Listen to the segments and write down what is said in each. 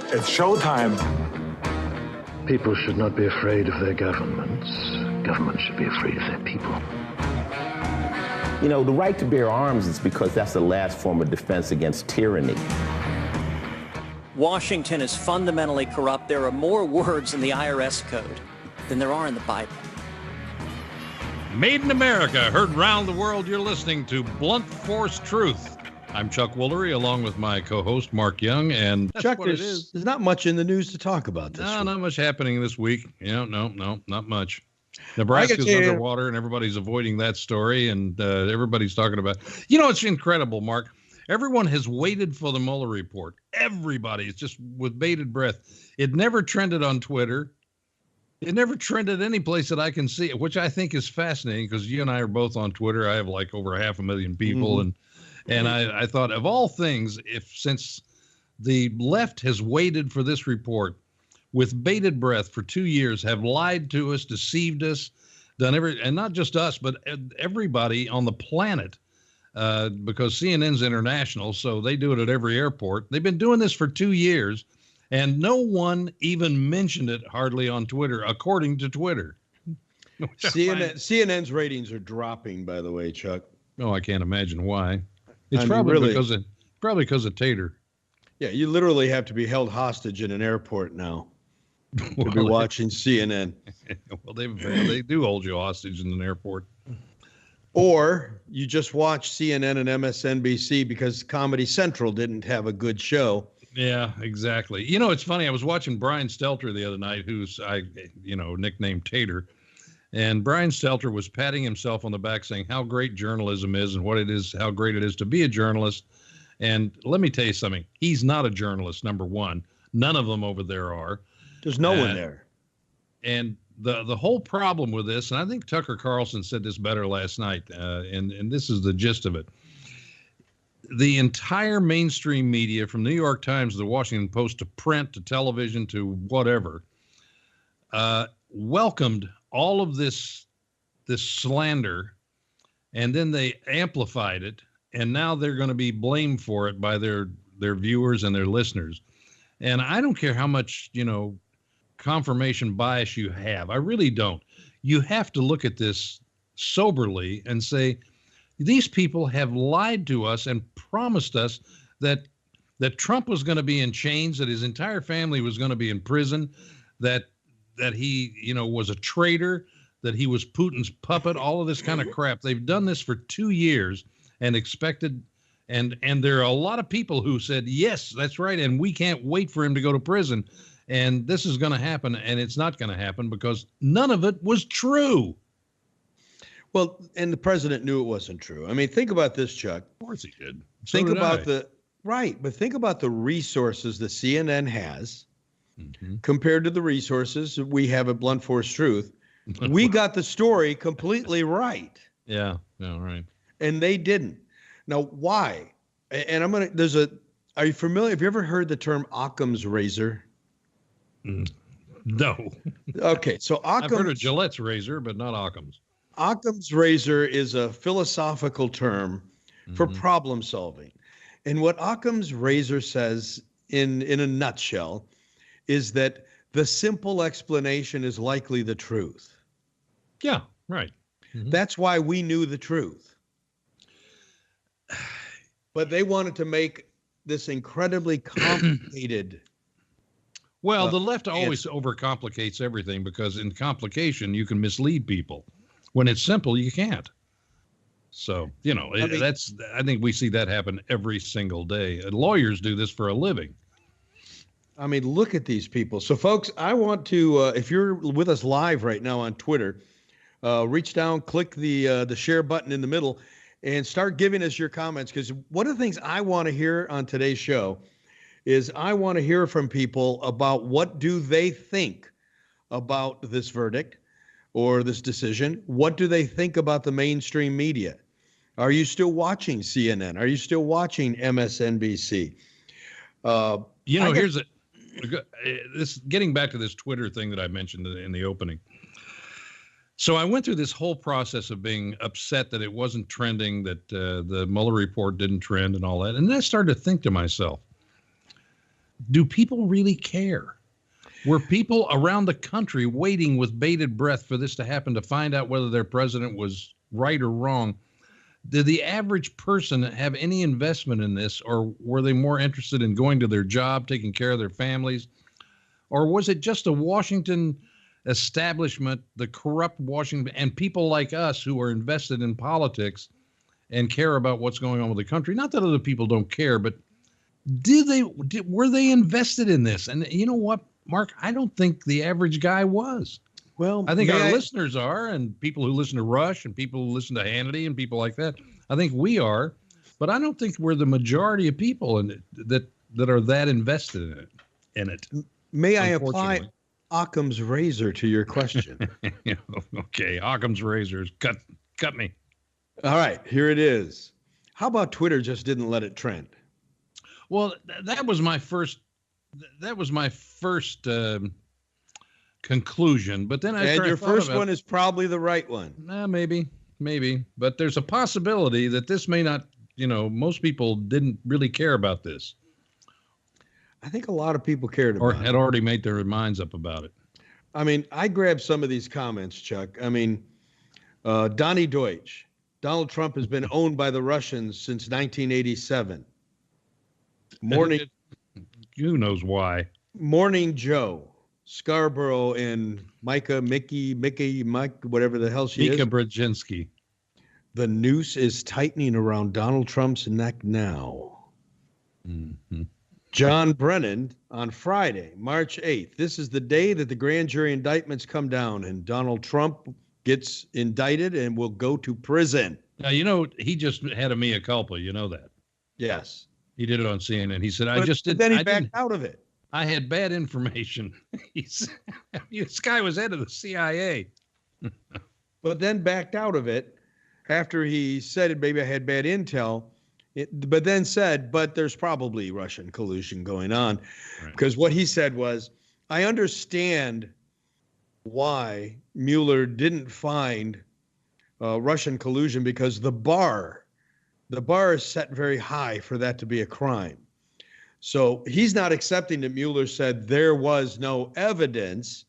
It's showtime. People should not be afraid of their governments. Governments should be afraid of their people. You know, the right to bear arms is because that's the last form of defense against tyranny. Washington is fundamentally corrupt. There are more words in the IRS code than there are in the Bible. Made in America, heard round the world. You're listening to Blunt Force Truth. I'm Chuck Woolery, along with my co-host, Mark Young, and that's Chuck, what it is. There's not much in the news to talk about this week. Not much happening this week. No, not much. Nebraska's underwater, and everybody's avoiding that story, and everybody's talking about... You know, it's incredible, Mark. Everyone has waited for the Mueller report. Everybody is just with bated breath. It never trended on Twitter. It never trended any place that I can see it, which I think is fascinating because you and I are both on Twitter. I have like over 500,000 people, and I thought, of all things, since the left has waited for this report with bated breath for 2 years, have lied to us, deceived us, and not just us, but everybody on the planet, because CNN's international, so they do it at every airport. They've been doing this for 2 years, and no one even mentioned it hardly on Twitter, according to Twitter. CNN's ratings are dropping, by the way, Chuck. Oh, I can't imagine why. It's probably because of Tater. Yeah, you literally have to be held hostage in an airport now to be watching CNN. Well, they do hold you hostage in an airport. Or you just watch CNN and MSNBC because Comedy Central didn't have a good show. Yeah, exactly. You know, it's funny. I was watching Brian Stelter the other night, who's nicknamed Tater. And Brian Stelter was patting himself on the back saying how great journalism is and what it is, how great it is to be a journalist. And let me tell you something. He's not a journalist, number one. None of them over there are. There's no one there. And the whole problem with this, and I think Tucker Carlson said this better last night, and this is the gist of it. The entire mainstream media, from New York Times to the Washington Post to print to television to whatever, welcomed all of this slander, and then they amplified it, and now they're going to be blamed for it by their viewers and their listeners. And I don't care how much, confirmation bias you have. I really don't. You have to look at this soberly and say, these people have lied to us and promised us that Trump was going to be in chains, that his entire family was going to be in prison, that he, was a traitor, that he was Putin's puppet, all of this kind of crap. They've done this for 2 years and expected, and there are a lot of people who said, yes, that's right, and we can't wait for him to go to prison, and this is going to happen, and it's not going to happen because none of it was true. Well, and the president knew it wasn't true. I mean, think about this, Chuck. Of course he did. Think about but think about the resources the CNN has compared to the resources we have at Blunt Force Truth. We got the story completely right. Yeah, right. And they didn't. Now, why? And are you familiar? Have you ever heard the term Occam's razor? No. Okay, so I've heard of Gillette's razor, but not Occam's. Occam's razor is a philosophical term for problem solving. And what Occam's razor says in a nutshell is that the simple explanation is likely the truth. Yeah, right. That's why we knew the truth. But they wanted to make this incredibly complicated. Well, the left always overcomplicates everything because in complication, you can mislead people. When it's simple, you can't. So, I think we see that happen every single day. Lawyers do this for a living. I mean, look at these people. So, folks, I want to, if you're with us live right now on Twitter, reach down, click the share button in the middle, and start giving us your comments. Because one of the things I want to hear on today's show is I want to hear from people about what do they think about this verdict or this decision. What do they think about the mainstream media? Are you still watching CNN? Are you still watching MSNBC? Getting back to this Twitter thing that I mentioned in the opening. So I went through this whole process of being upset that it wasn't trending, that the Mueller report didn't trend and all that. And then I started to think to myself, do people really care? Were people around the country waiting with bated breath for this to happen to find out whether their president was right or wrong? Did the average person have any investment in this, or were they more interested in going to their job, taking care of their families? Or was it just a Washington establishment, the corrupt Washington, and people like us who are invested in politics and care about what's going on with the country? Not that other people don't care, but were they invested in this? And you know what, Mark? I don't think the average guy was. Well, I think our listeners are, and people who listen to Rush and people who listen to Hannity and people like that. I think we are, but I don't think we're the majority of people that are that invested in it. May I apply Occam's razor to your question? Okay, Occam's razors. Cut me. All right, here it is. How about Twitter just didn't let it trend? Well, that was my first conclusion, but then your first one is probably the right one. Maybe, but there's a possibility that this may not. Most people didn't really care about this. I think a lot of people cared about it. Or had already made their minds up about it. I mean, I grabbed some of these comments, Chuck. I mean, Donnie Deutsch. Donald Trump has been owned by the Russians since 1987. Morning. Who knows why? Morning Joe. Scarborough and Mike, whatever the hell she is. Mika Brzezinski. The noose is tightening around Donald Trump's neck now. Mm-hmm. John Brennan on Friday, March 8th. This is the day that the grand jury indictments come down and Donald Trump gets indicted and will go to prison. Now, he just had a mea culpa. You know that? Yes. He did it on CNN. He said, Then he backed out of it. I had bad information. This guy was head of the CIA. But then backed out of it after he said, maybe I had bad intel. But then said, but there's probably Russian collusion going on. Right. Because what he said was, I understand why Mueller didn't find Russian collusion because the bar is set very high for that to be a crime. So he's not accepting that Mueller said there was no evidence.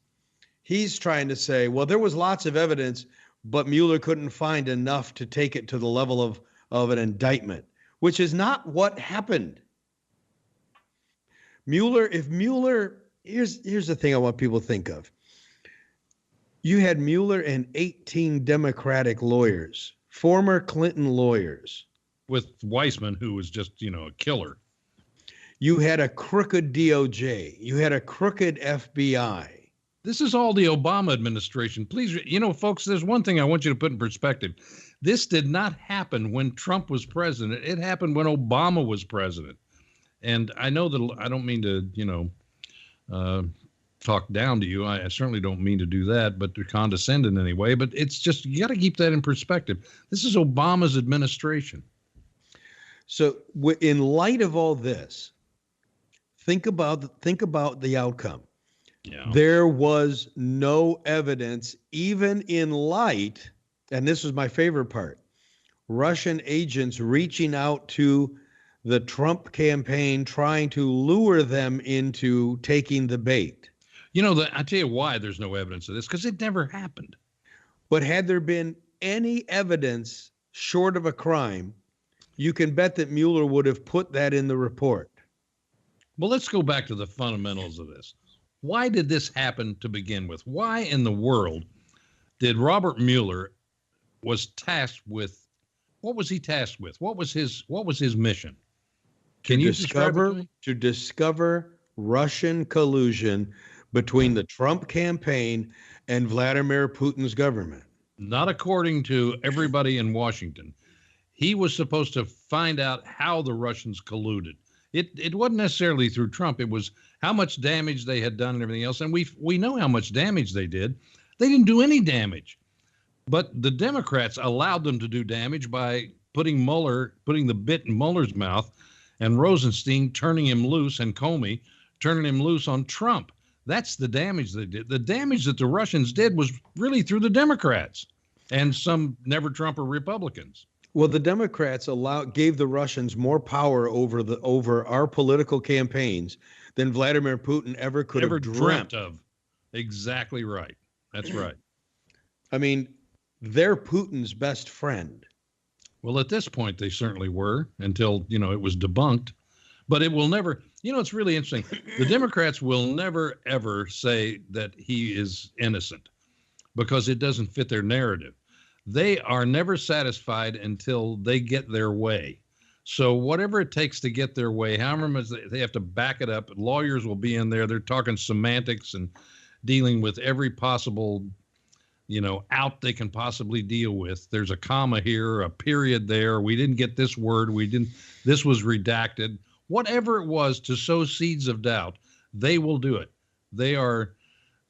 He's trying to say, well, there was lots of evidence, but Mueller couldn't find enough to take it to the level of an indictment, which is not what happened. Here's the thing I want people to think of. You had Mueller and 18 Democratic lawyers, former Clinton lawyers. With Weissman, who was just, a killer. You had a crooked DOJ. You had a crooked FBI. This is all the Obama administration. Please, folks, there's one thing I want you to put in perspective. This did not happen when Trump was president. It happened when Obama was president. And I know that I don't mean to, talk down to you. I certainly don't mean to do that, but to condescend in any way. But it's just, you got to keep that in perspective. This is Obama's administration. So in light of all this, think about the outcome. Yeah. There was no evidence, even in light, and this was my favorite part, Russian agents reaching out to the Trump campaign, trying to lure them into taking the bait. I tell you why there's no evidence of this, because it never happened. But had there been any evidence short of a crime, you can bet that Mueller would have put that in the report. Well, let's go back to the fundamentals of this. Why did this happen to begin with? Why in the world did Robert Mueller was tasked with? What was he tasked with? What was his mission? Can you discover Russian collusion between the Trump campaign and Vladimir Putin's government? Not according to everybody in Washington. He was supposed to find out how the Russians colluded. It wasn't necessarily through Trump. It was how much damage they had done and everything else. And we know how much damage they did. They didn't do any damage. But the Democrats allowed them to do damage by putting the bit in Mueller's mouth, and Rosenstein turning him loose, and Comey turning him loose on Trump. That's the damage they did. The damage that the Russians did was really through the Democrats and some never-Trumper Republicans. Well, the Democrats gave the Russians more power over our political campaigns than Vladimir Putin ever could have dreamt of. Exactly right. That's right. I mean, they're Putin's best friend. Well, at this point, they certainly were until, it was debunked. But it will never, it's really interesting. The Democrats will never, ever say that he is innocent because it doesn't fit their narrative. They are never satisfied until they get their way. So whatever it takes to get their way, however much they have to back it up, lawyers will be in there. They're talking semantics and dealing with every possible, out they can possibly deal with. There's a comma here, a period there. We didn't get this word. This was redacted. Whatever it was to sow seeds of doubt, they will do it. They are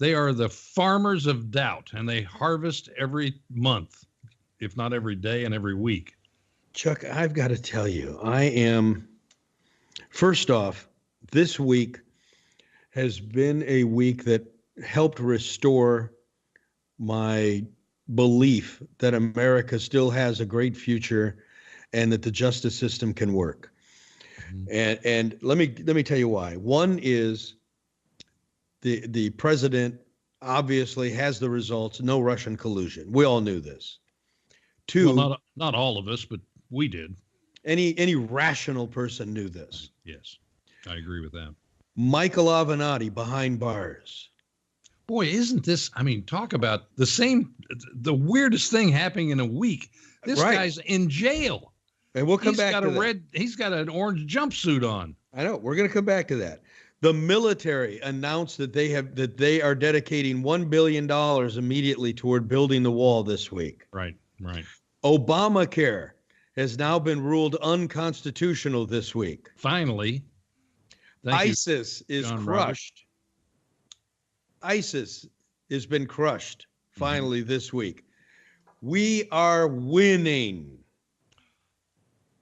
the farmers of doubt, and they harvest every month, if not every day and every week. Chuck, I've got to tell you, first off, this week has been a week that helped restore my belief that America still has a great future and that the justice system can work. Mm-hmm. And let me tell you why. One is the president obviously has the results, no Russian collusion. We all knew this. Two, well, not all of us, but we did. Any rational person knew this. Yes, I agree with that. Michael Avenatti behind bars. Boy, isn't this, talk about the weirdest thing happening in a week. This guy's in jail. And we'll come back to that. He's got an orange jumpsuit on. I know. We're going to come back to that. The military announced that they are dedicating $1 billion immediately toward building the wall this week. Right. Obamacare has now been ruled unconstitutional this week. Finally. ISIS is crushed. ISIS has been crushed finally this week. We are winning.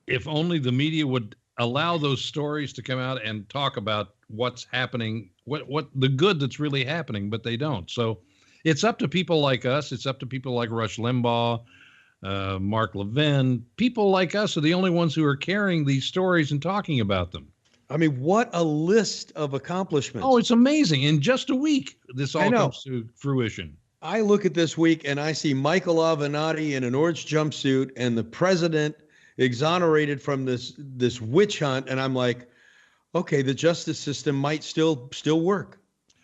If only the media would allow those stories to come out and talk about what's happening, what the good that's really happening, but they don't. So it's up to people like us. It's up to people like Rush Limbaugh, Mark Levin. People like us are the only ones who are carrying these stories and talking about them. What a list of accomplishments. Oh, it's amazing. In just a week, this all comes to fruition. I look at this week and I see Michael Avenatti in an orange jumpsuit and the president exonerated from this witch hunt, and I'm like, okay, the justice system might still work.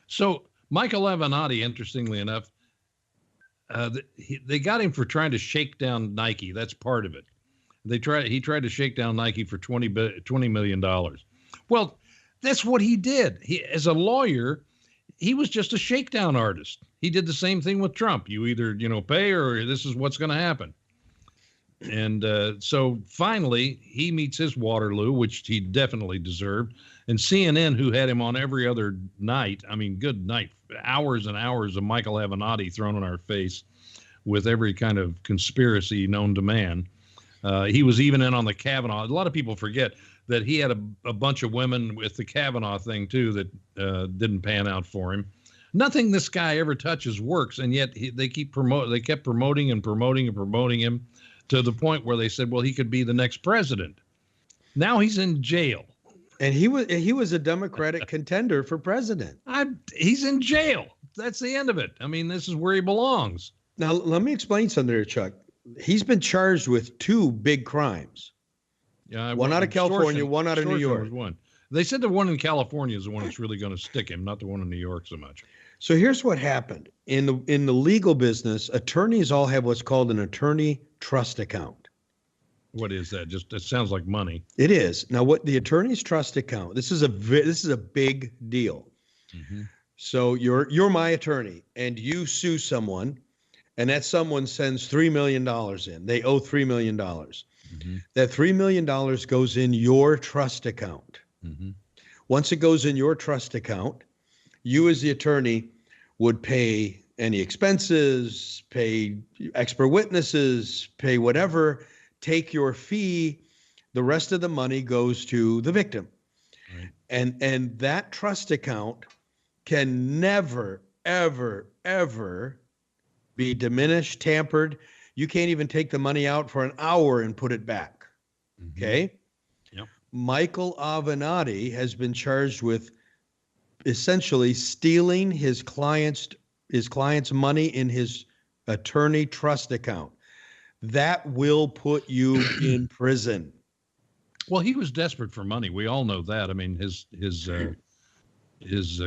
So Michael Avenatti, interestingly enough, they got him for trying to shake down Nike. That's part of it. He tried to shake down Nike for $20 million. Well, that's what he did. He, as a lawyer, he was just a shakedown artist. He did the same thing with Trump. You either pay or this is what's going to happen. And so finally, he meets his Waterloo, which he definitely deserved. And CNN, who had him on every other night, good night, hours and hours of Michael Avenatti thrown in our face with every kind of conspiracy known to man. He was even in on the Kavanaugh. A lot of people forget that he had a bunch of women with the Kavanaugh thing, too, that didn't pan out for him. Nothing this guy ever touches works, and yet they kept promoting him to the point where they said, well, he could be the next president. Now he's in jail. And he was a Democratic contender for president. He's in jail. That's the end of it. This is where he belongs. Now, let me explain something here, Chuck. He's been charged with 2 big crimes. Yeah, one out of California, one out of New York. One. They said the one in California is the one that's really going to stick him, not the one in New York so much. So here's what happened. In the legal business, attorneys all have what's called an attorney trust account. What is that? It sounds like money. It is. Now, what the attorney's trust account, this is a big deal. Mm-hmm. So you're my attorney and you sue someone and that someone sends $3 million in. They owe $3 million. Mm-hmm. That $3 million goes in your trust account. Mm-hmm. Once it goes in your trust account, you as the attorney would pay any expenses, pay expert witnesses, pay whatever, take your fee. The rest of the money goes to the victim. Right. And that trust account can never, ever, ever be diminished, tampered. You can't even take the money out for an hour and put it back. Mm-hmm. Okay? Yep. Michael Avenatti has been charged with essentially stealing his client's money in his attorney trust account. That will put you in prison. Well, he was desperate for money. We all know that. I mean, his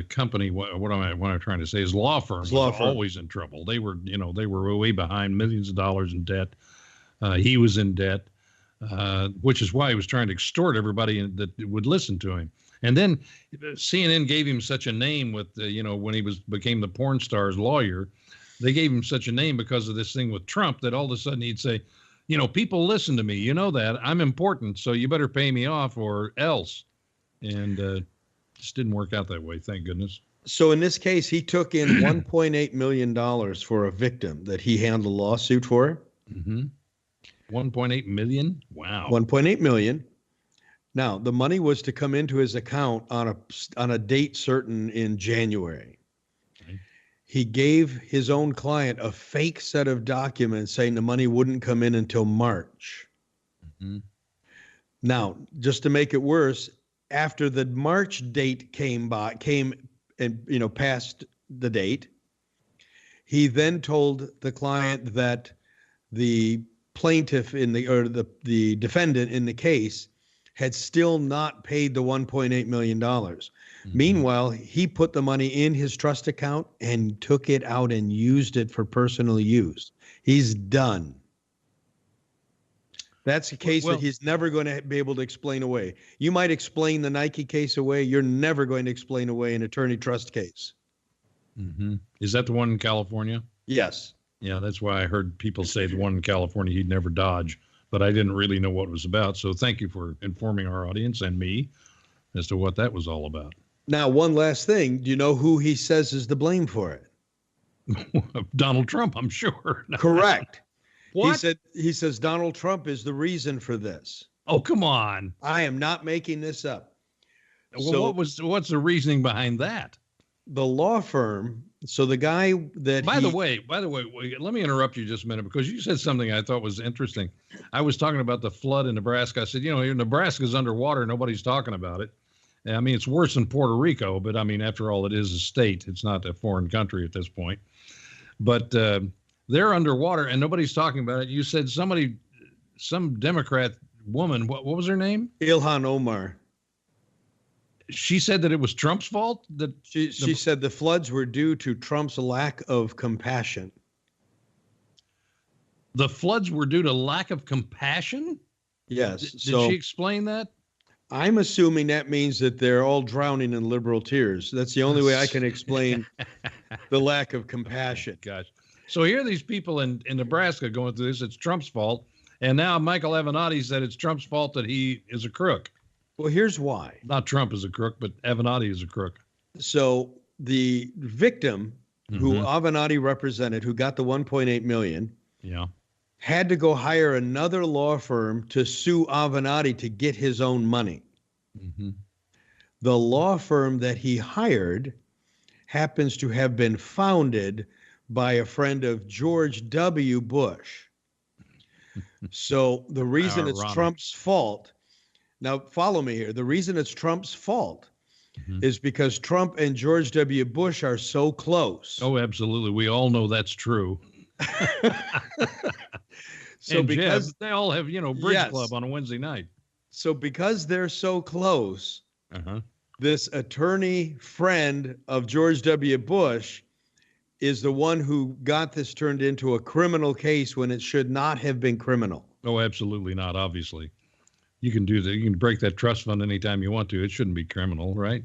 company. What am I trying to say? His law firm was always in trouble. They were way behind, millions of dollars in debt. He was in debt, which is why he was trying to extort everybody that would listen to him. And then CNN gave him such a name with, when he became the porn star's lawyer, they gave him such a name because of this thing with Trump that all of a sudden he'd say, people listen to me. You know that I'm important, so you better pay me off or else. And just didn't work out that way. Thank goodness. So in this case, he took in $1.8 million for a victim that he handled a lawsuit for. Mm-hmm. 1.8 million. Wow. 1.8 million. Now, the money was to come into his account on a date certain in January. Okay. He gave his own client a fake set of documents saying the money wouldn't come in until March. Mm-hmm. Now, just to make it worse, after the March date came and passed the date, he then told the client that the plaintiff the defendant in the case had still not paid the $1.8 million. Mm-hmm. Meanwhile, he put the money in his trust account and took it out and used it for personal use. He's done. That's a case that he's never going to be able to explain away. You might explain the Nike case away. You're never going to explain away an attorney trust case. Mm-hmm. Is that the one in California? Yes. Yeah, that's why I heard people say the one in California he'd never dodge, but I didn't really know what it was about. So thank you for informing our audience and me as to what that was all about. Now, one last thing. Do you know who he says is to blame for it? Donald Trump, I'm sure. Correct. What? He says Donald Trump is the reason for this. Oh, come on. I am not making this up. Well, what's the reasoning behind that? The law firm. So the guy that By the way, let me interrupt you just a minute because you said something I thought was interesting. I was talking about the flood in Nebraska. I said, Nebraska's underwater. Nobody's talking about it. I mean, it's worse than Puerto Rico, but I mean, after all, it is a state. It's not a foreign country at this point. But they're underwater and nobody's talking about it. You said some Democrat woman, what was her name? Ilhan Omar. She said that it was Trump's fault? She said the floods were due to Trump's lack of compassion. The floods were due to lack of compassion? Yes. Did she explain that? I'm assuming that means that they're all drowning in liberal tears. That's the only way I can explain the lack of compassion. Gosh. So here are these people in Nebraska going through this. It's Trump's fault. And now Michael Avenatti said it's Trump's fault that he is a crook. Well, here's why. Not Trump is a crook, but Avenatti is a crook. So the victim who Avenatti represented, who got the 1.8 million, had to go hire another law firm to sue Avenatti to get his own money. Mm-hmm. The law firm that he hired happens to have been founded by a friend of George W. Bush. So the reason it's Trump's fault. Now, follow me here. The reason it's Trump's fault is because Trump and George W. Bush are so close. Oh, absolutely. We all know that's true. So and because Jeff, they all have, bridge club on a Wednesday night. So because they're so close, this attorney friend of George W. Bush is the one who got this turned into a criminal case when it should not have been criminal. Oh, absolutely not. Obviously. You can do that. You can break that trust fund anytime you want to. It shouldn't be criminal, right?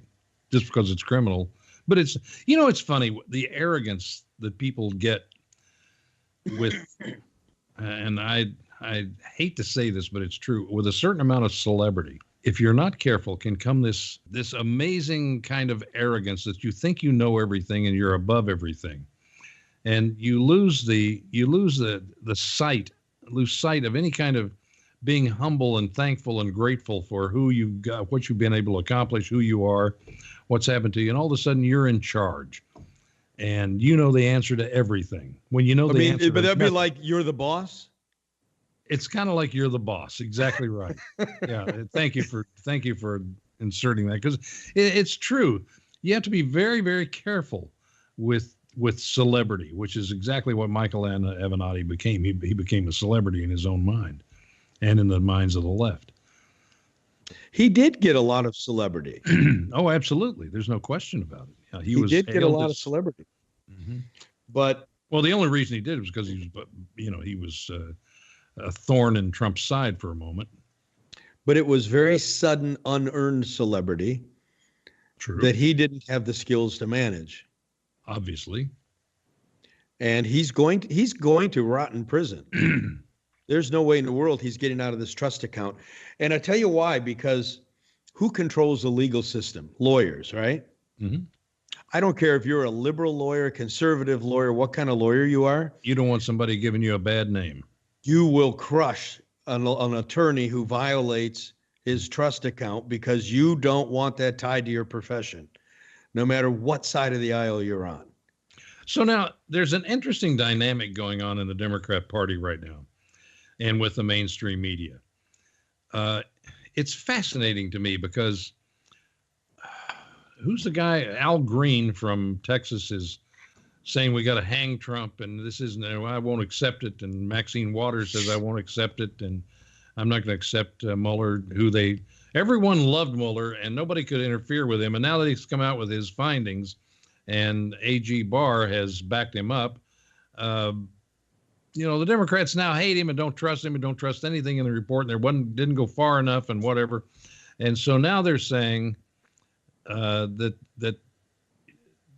Just because it's criminal. But it's, it's funny, the arrogance that people get with, and I hate to say this, but it's true, with a certain amount of celebrity, if you're not careful, can come this amazing kind of arrogance that you think you know everything and you're above everything. And you lose sight of any kind of being humble and thankful and grateful for who you've got, what you've been able to accomplish, who you are, what's happened to you. And all of a sudden you're in charge and you know the answer to everything. When you know the answer. But that'd be like you're the boss. It's kind of like you're the boss. Exactly right. Yeah. Thank you for inserting that because it's true. You have to be very, very careful with celebrity, which is exactly what Michael Avenatti became. He became a celebrity in his own mind and in the minds of the left. He did get a lot of celebrity. Oh, absolutely. There's no question about it. He did get a lot of celebrity. Mm-hmm. But well, the only reason he did was because he was a thorn in Trump's side for a moment. But it was very sudden, unearned celebrity. True. That he didn't have the skills to manage. Obviously. And he's going to rot in prison. There's no way in the world he's getting out of this trust account. And I tell you why, because who controls the legal system? Lawyers, right? Mm-hmm. I don't care if you're a liberal lawyer, conservative lawyer, what kind of lawyer you are. You don't want somebody giving you a bad name. You will crush an attorney who violates his trust account because you don't want that tied to your profession, no matter what side of the aisle you're on. So now there's an interesting dynamic going on in the Democrat Party right now and with the mainstream media. It's fascinating to me because who's the guy? Al Green from Texas is saying we got to hang Trump and this isn't, I won't accept it. And Maxine Waters says I won't accept it. And I'm not going to accept Mueller, everyone loved Mueller and nobody could interfere with him. And now that he's come out with his findings and AG Barr has backed him up, the Democrats now hate him and don't trust him and don't trust anything in the report. And didn't go far enough and whatever. And so now they're saying that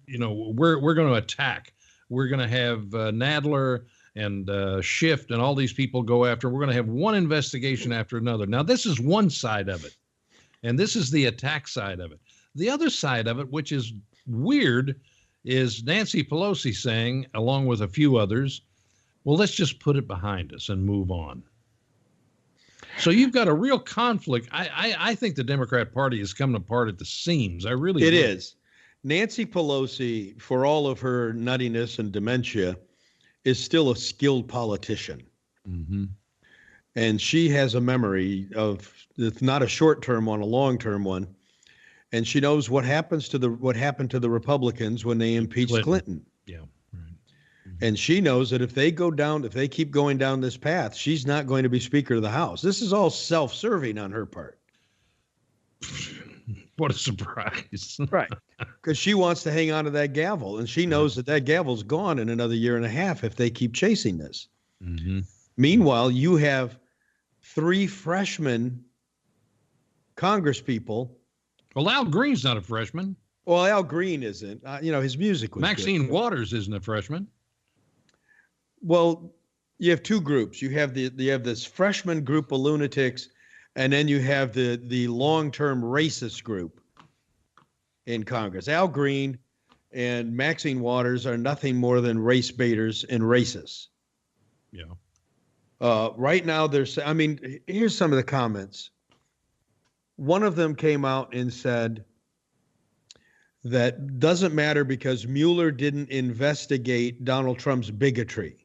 we're going to attack. We're going to have Nadler and Schiff and all these people go after. We're going to have one investigation after another. Now, this is one side of it, and this is the attack side of it. The other side of it, which is weird, is Nancy Pelosi saying, along with a few others, well, let's just put it behind us and move on. So you've got a real conflict. I think the Democrat Party is coming apart at the seams. I really do. It is. Nancy Pelosi, for all of her nuttiness and dementia, is still a skilled politician. Mm-hmm. And she has a memory of, it's not a short-term one, a long-term one. And she knows what happened to the Republicans when they impeached Clinton. Yeah, right. Mm-hmm. And she knows that if they keep going down this path, she's not going to be Speaker of the House. This is all self-serving on her part. What a surprise. Right. Because she wants to hang on to that gavel, and she knows that gavel's gone in another year and a half if they keep chasing this. Mm-hmm. Meanwhile, you have 3 freshman congresspeople. Well, Al Green's not a freshman. Well, Al Green isn't. His music was Maxine good. Waters isn't a freshman. Well, you have 2 groups. You have this freshman group of lunatics, and then you have the long-term racist group in Congress. Al Green and Maxine Waters are nothing more than race baiters and racists. Yeah. Right now, here's some of the comments. One of them came out and said that doesn't matter because Mueller didn't investigate Donald Trump's bigotry.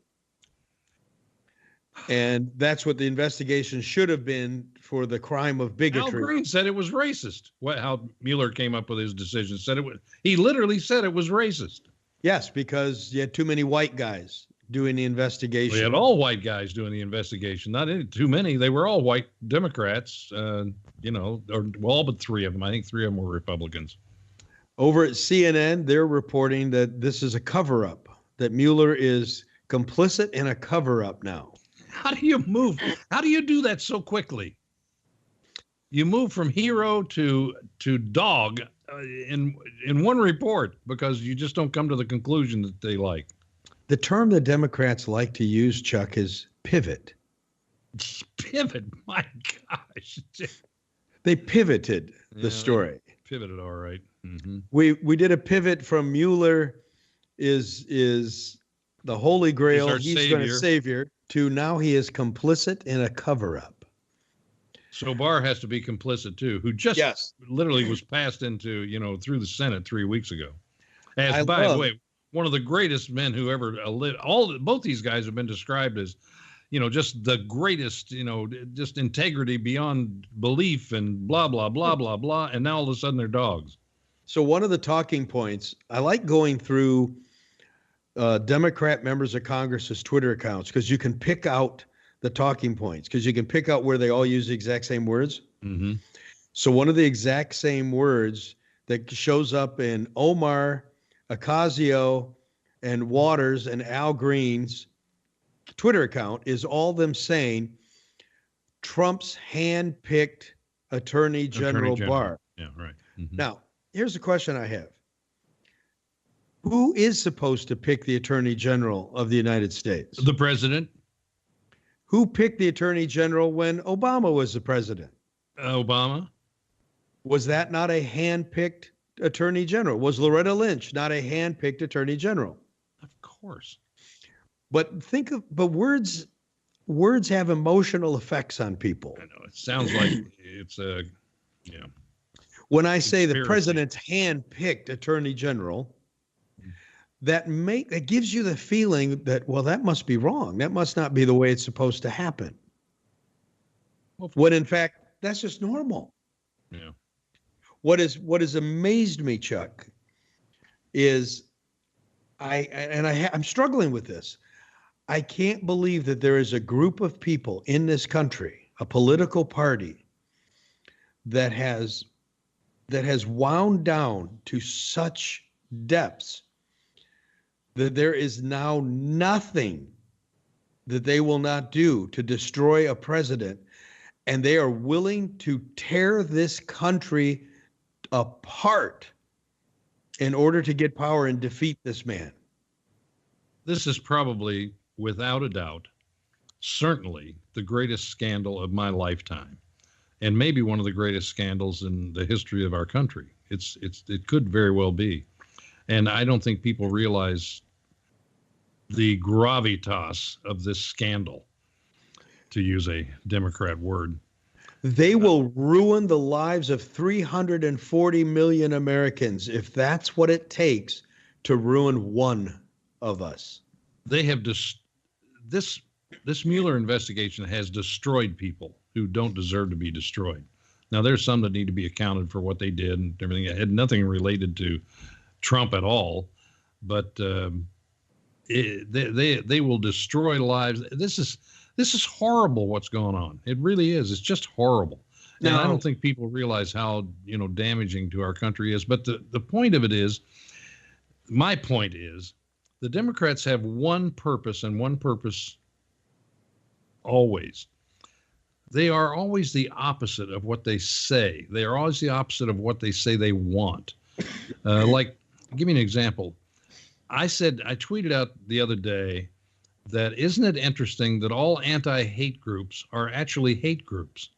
And that's what the investigation should have been for the crime of bigotry. Al Green said it was racist. How Mueller came up with his decision. He literally said it was racist. Yes, because you had too many white guys doing the investigation. We had all white guys doing the investigation. Not too many. They were all white Democrats, or all but 3 of them. I think 3 of them were Republicans. Over at CNN, they're reporting that this is a cover-up, that Mueller is complicit in a cover-up now. How do you move? How do you do that so quickly? You move from hero to dog in one report because you just don't come to the conclusion that they like. The term the Democrats like to use, Chuck, is pivot. Pivot? My gosh. They pivoted the story. Pivoted, all right. Mm-hmm. We did a pivot from Mueller is the Holy Grail. He's going to savior. To now he is complicit in a cover-up. So Barr has to be complicit too, who just literally was passed into, through the Senate 3 weeks ago. By the way, one of the greatest men who ever lived. Both these guys have been described as, just the greatest, just integrity beyond belief and blah, blah, blah, blah, blah. And now all of a sudden they're dogs. So one of the talking points, I like going through Democrat members of Congress's Twitter accounts because you can pick out the talking points, because you can pick out where they all use the exact same words. Mm-hmm. So one of the exact same words that shows up in Omar, Ocasio, and Waters and Al Green's Twitter account is all them saying Trump's hand-picked Attorney General Barr. Yeah, right. Mm-hmm. Now, here's the question I have. Who is supposed to pick the Attorney General of the United States? The president. Who picked the Attorney General when Obama was the president? Obama. Was that not a hand-picked Attorney General? Was Loretta Lynch not a hand-picked Attorney General? Of course. But words have emotional effects on people. I know. It sounds like it's a, When I say conspiracy. the president's hand-picked Attorney General, that gives you the feeling that, well, that must be wrong. That must not be the way it's supposed to happen. Well, when in fact, that's just normal. Yeah. What has amazed me, Chuck, is I'm struggling with this. I can't believe that there is a group of people in this country, a political party, that has wound down to such depths that there is now nothing that they will not do to destroy a president, and they are willing to tear this country apart in order to get power and defeat this man. This is probably, without a doubt, certainly the greatest scandal of my lifetime, and maybe one of the greatest scandals in the history of our country. It could very well be. And I don't think people realize the gravitas of this scandal, to use a Democrat word. They will ruin the lives of 340 million Americans if that's what it takes to ruin one of us. They have this Mueller investigation has destroyed people who don't deserve to be destroyed. Now, there's some that need to be accounted for what they did and everything. It had nothing related to Trump at all, but they will destroy lives. This is horrible what's going on. It really is. It's just horrible. And I don't think people realize how, damaging to our country is. But the point of it is, my point is, the Democrats have one purpose and one purpose always. They are always the opposite of what they say. They are always the opposite of what they say they want. Like, give me an example. I tweeted out the other day that isn't it interesting that all anti-hate groups are actually hate groups?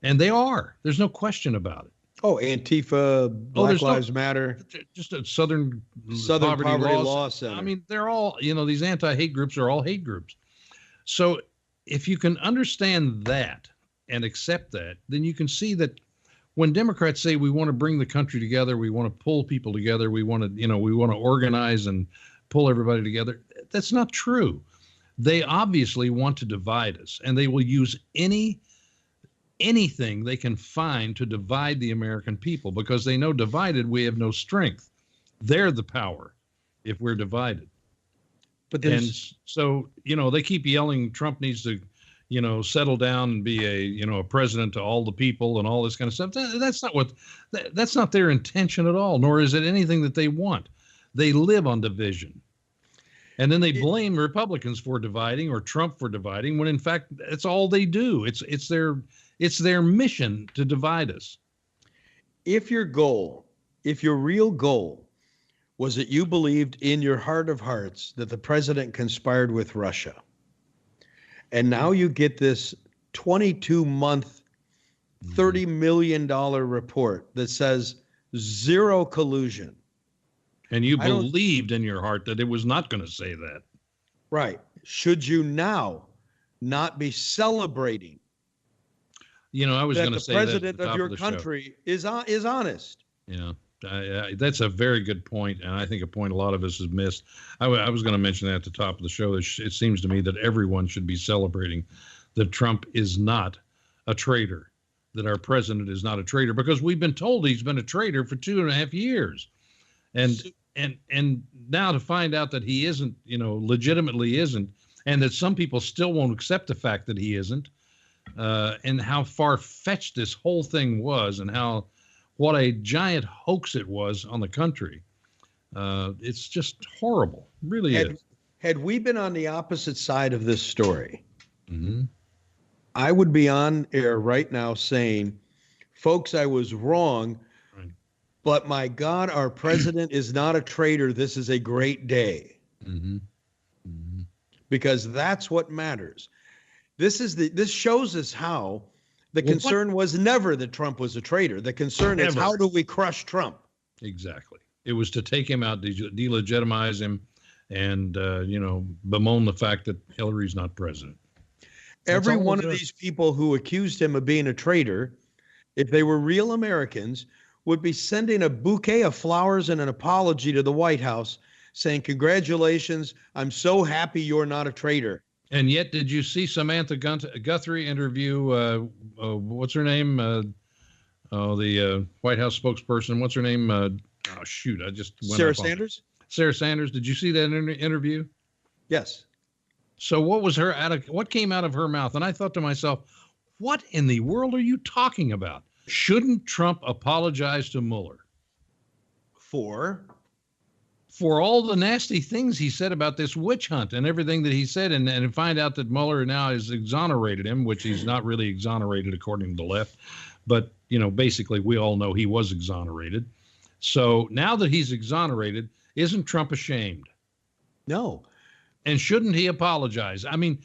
And they are. There's no question about it. Oh, Antifa, Black Lives Matter. Just a Southern Poverty Law Center. I mean, they're all, these anti-hate groups are all hate groups. So if you can understand that and accept that, then you can see that when Democrats say we want to bring the country together, we want to pull people together, we want to organize and pull everybody together, that's not true. They obviously want to divide us, and they will use anything they can find to divide the American people, because they know divided we have no strength. They're the power if we're divided. But so they keep yelling Trump needs to settle down and be a president to all the people and all this kind of stuff. That's not their intention at all, nor is it anything that they want. They live on division. And then they blame Republicans for dividing or Trump for dividing, when in fact that's all they do. It's their mission to divide us. If your real goal was that you believed in your heart of hearts that the president conspired with Russia, and now you get this 22-month, $30 million report that says zero collusion. And you believed in your heart that it was not going to say that. Right. Should you now not be celebrating? I was going to say that the president of your country is honest. Yeah, that's a very good point, and I think a point a lot of us have missed. I was going to mention that at the top of the show. It seems to me that everyone should be celebrating that Trump is not a traitor, that our president is not a traitor, because we've been told he's been a traitor for 2.5 years. And now to find out that he isn't, legitimately isn't, and that some people still won't accept the fact that he isn't, and how far-fetched this whole thing was, and what a giant hoax it was on the country. It's just horrible. It really is. Had we been on the opposite side of this story, mm-hmm. I would be on air right now saying, folks, I was wrong, right. But my God, our president is not a traitor. This is a great day. Mm-hmm. Mm-hmm. Because that's what matters. This shows us how the concern was never that Trump was a traitor. The concern is, how do we crush Trump? Exactly. It was to take him out, delegitimize him, and bemoan the fact that Hillary's not president. Every one of these people who accused him of being a traitor, if they were real Americans, would be sending a bouquet of flowers and an apology to the White House saying, congratulations, I'm so happy you're not a traitor. And yet, did you see Samantha Guthrie interview, what's her name? The White House spokesperson. What's her name? I just went Sarah Sanders? Sarah Sanders. Did you see that interview? Yes. So what came out of her mouth? And I thought to myself, what in the world are you talking about? Shouldn't Trump apologize to Mueller? For all the nasty things he said about this witch hunt and everything that he said, and find out that Mueller now has exonerated him, which he's not really exonerated according to the left. But, basically we all know he was exonerated. So now that he's exonerated, isn't Trump ashamed? No. And shouldn't he apologize? I mean,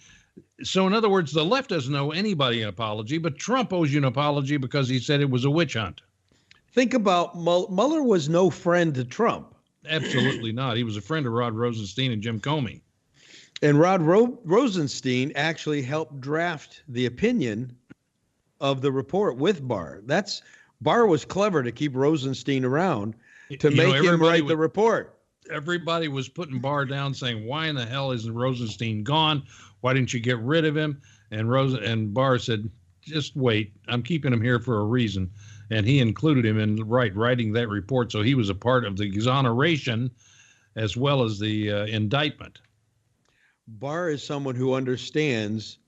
so in other words, the left doesn't owe anybody an apology, but Trump owes you an apology because he said it was a witch hunt. Think about Mueller was no friend to Trump. Absolutely not. He was a friend of Rod Rosenstein and Jim Comey. And Rod Rosenstein actually helped draft the opinion of the report with Barr. Barr was clever to keep Rosenstein around to make him write the report. Everybody was putting Barr down, saying, why in the hell isn't Rosenstein gone? Why didn't you get rid of him? And Barr said, just wait. I'm keeping him here for a reason. And he included him in writing that report. So he was a part of the exoneration as well as the indictment. Barr is someone who understands,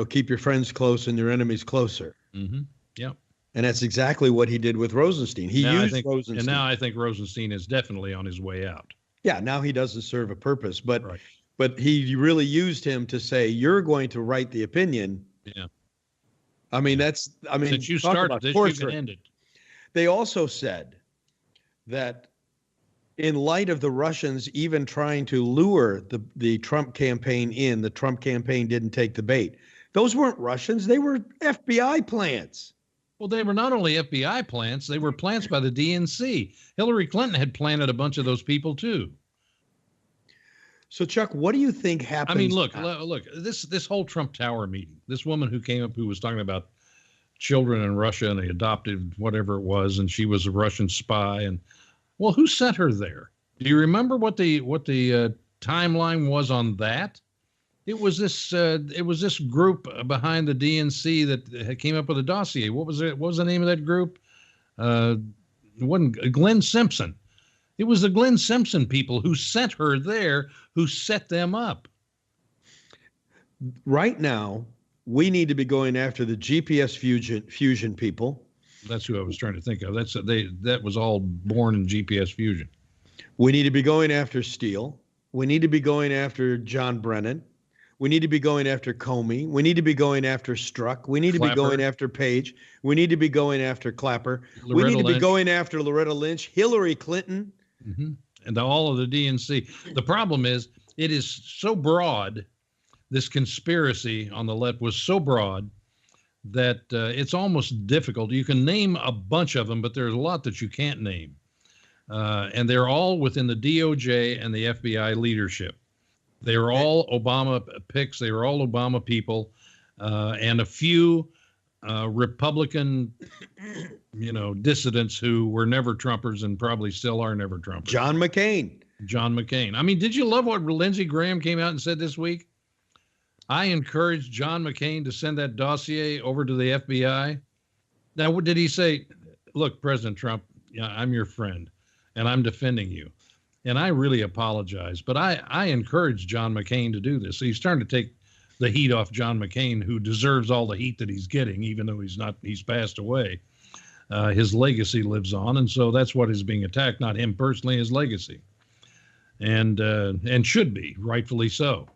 keep your friends close and your enemies closer. Mm-hmm. Yep. And that's exactly what he did with Rosenstein. Rosenstein. And now I think Rosenstein is definitely on his way out. Yeah, now he doesn't serve a purpose. But he really used him to say, you're going to write the opinion. Yeah. Since you started this, you can end it. They also said that in light of the Russians even trying to lure the Trump campaign in, the Trump campaign didn't take the bait. Those weren't Russians. They were FBI plants. Well, they were not only FBI plants, they were plants by the DNC. Hillary Clinton had planted a bunch of those people too. So, Chuck, what do you think happens? I mean, look, this whole Trump Tower meeting, this woman who came up who was talking about children in Russia and they adopted whatever it was, and she was a Russian spy. And well, who sent her there? Do you remember what the timeline was on that? It was this group behind the DNC that came up with a dossier. What was it? What was the name of that group? It wasn't Glenn Simpson. It was the Glenn Simpson people who sent her there, who set them up. Right now, we need to be going after the GPS fusion people. That's who I was trying to think of. That was all born in GPS fusion. We need to be going after Steele. We need to be going after John Brennan. We need to be going after Comey. We need to be going after Strzok. We need to be going after Page. We need to be going after Clapper. We need to be going after Loretta Lynch, Hillary Clinton. Mm-hmm. And all of the DNC. The problem is it is so broad. This conspiracy on the left was so broad that it's almost difficult. You can name a bunch of them, but there's a lot that you can't name. And they're all within the DOJ and the FBI leadership. They were all Obama picks. They were all Obama people, and a few Republican, dissidents who were never Trumpers and probably still are never Trumpers. John McCain. I mean, did you love what Lindsey Graham came out and said this week? I encouraged John McCain to send that dossier over to the FBI. Now, what did he say? Look, President Trump, I'm your friend, and I'm defending you. And I really apologize, but I encourage John McCain to do this. So he's starting to take the heat off John McCain, who deserves all the heat that he's getting, even though he's passed away. His legacy lives on, and so that's what is being attacked, not him personally, his legacy. And should be, rightfully so.